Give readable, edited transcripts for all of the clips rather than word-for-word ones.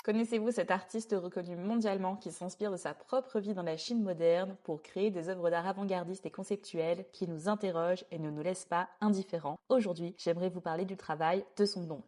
Connaissez-vous cet artiste reconnu mondialement qui s'inspire de sa propre vie dans la Chine moderne pour créer des œuvres d'art avant-gardistes et conceptuelles qui nous interrogent et ne nous laissent pas indifférents? Aujourd'hui, j'aimerais vous parler du travail de Song Dong.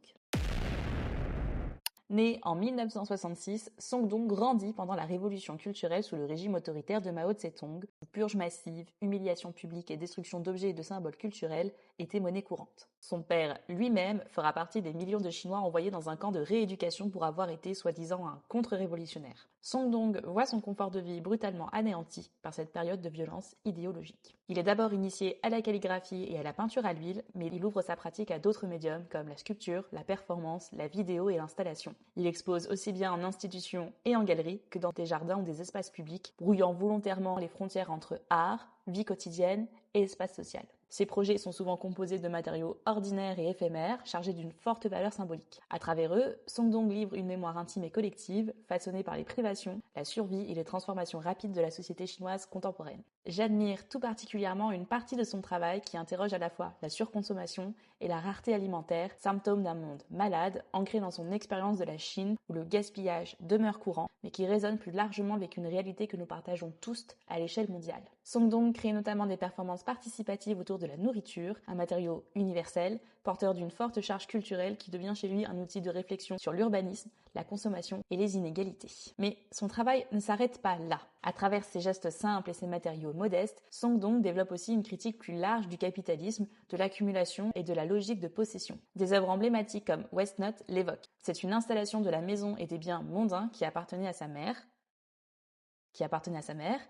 Né en 1966, Song Dong grandit pendant la révolution culturelle sous le régime autoritaire de Mao Tse-tung, où purge massive, humiliation publique et destruction d'objets et de symboles culturels étaient monnaie courante. Son père lui-même fera partie des millions de Chinois envoyés dans un camp de rééducation pour avoir été soi-disant un contre-révolutionnaire. Song Dong voit son confort de vie brutalement anéanti par cette période de violence idéologique. Il est d'abord initié à la calligraphie et à la peinture à l'huile, mais il ouvre sa pratique à d'autres médiums comme la sculpture, la performance, la vidéo et l'installation. Il expose aussi bien en institution et en galerie que dans des jardins ou des espaces publics, brouillant volontairement les frontières entre art, vie quotidienne et espace social. Ces projets sont souvent composés de matériaux ordinaires et éphémères, chargés d'une forte valeur symbolique. À travers eux, Song Dong livre une mémoire intime et collective, façonnée par les privations, la survie et les transformations rapides de la société chinoise contemporaine. J'admire tout particulièrement une partie de son travail qui interroge à la fois la surconsommation et la rareté alimentaire, symptômes d'un monde malade, ancré dans son expérience de la Chine, où le gaspillage demeure courant, mais qui résonne plus largement avec une réalité que nous partageons tous à l'échelle mondiale. Song Dong crée notamment des performances participatives autour de la nourriture, un matériau universel, porteur d'une forte charge culturelle qui devient chez lui un outil de réflexion sur l'urbanisme, la consommation et les inégalités. Mais son travail ne s'arrête pas là. À travers ses gestes simples et ses matériaux modestes, Song Dong développe aussi une critique plus large du capitalisme, de l'accumulation et de la logique de possession. Des œuvres emblématiques comme West Note l'évoquent. C'est une installation de la maison et des biens mondains qui appartenait à sa mère,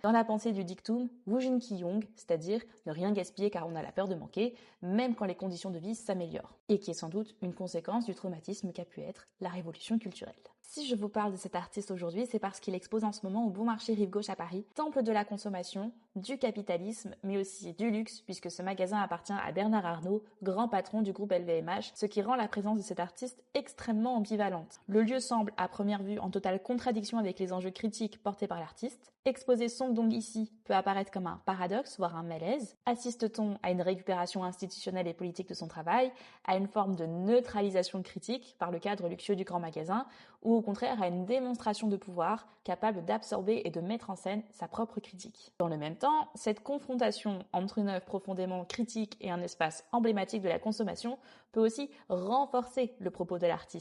dans la pensée du dictum Wujin Qiyong, c'est-à-dire ne rien gaspiller car on a la peur de manquer, même quand les conditions de vie s'améliorent, et qui est sans doute une conséquence du traumatisme qu'a pu être la révolution culturelle. Si je vous parle de cet artiste aujourd'hui, c'est parce qu'il expose en ce moment au Bon Marché Rive Gauche à Paris, temple de la consommation, du capitalisme, mais aussi du luxe, puisque ce magasin appartient à Bernard Arnault, grand patron du groupe LVMH, ce qui rend la présence de cet artiste extrêmement ambivalente. Le lieu semble, à première vue, en totale contradiction avec les enjeux critiques portés par l'artiste. Exposer Song Dong ici peut apparaître comme un paradoxe, voire un malaise. Assiste-t-on à une récupération institutionnelle et politique de son travail, à une forme de neutralisation critique par le cadre luxueux du grand magasin, ou au contraire à une démonstration de pouvoir capable d'absorber et de mettre en scène sa propre critique. Dans le même temps, cette confrontation entre une œuvre profondément critique et un espace emblématique de la consommation peut aussi renforcer le propos de l'artiste.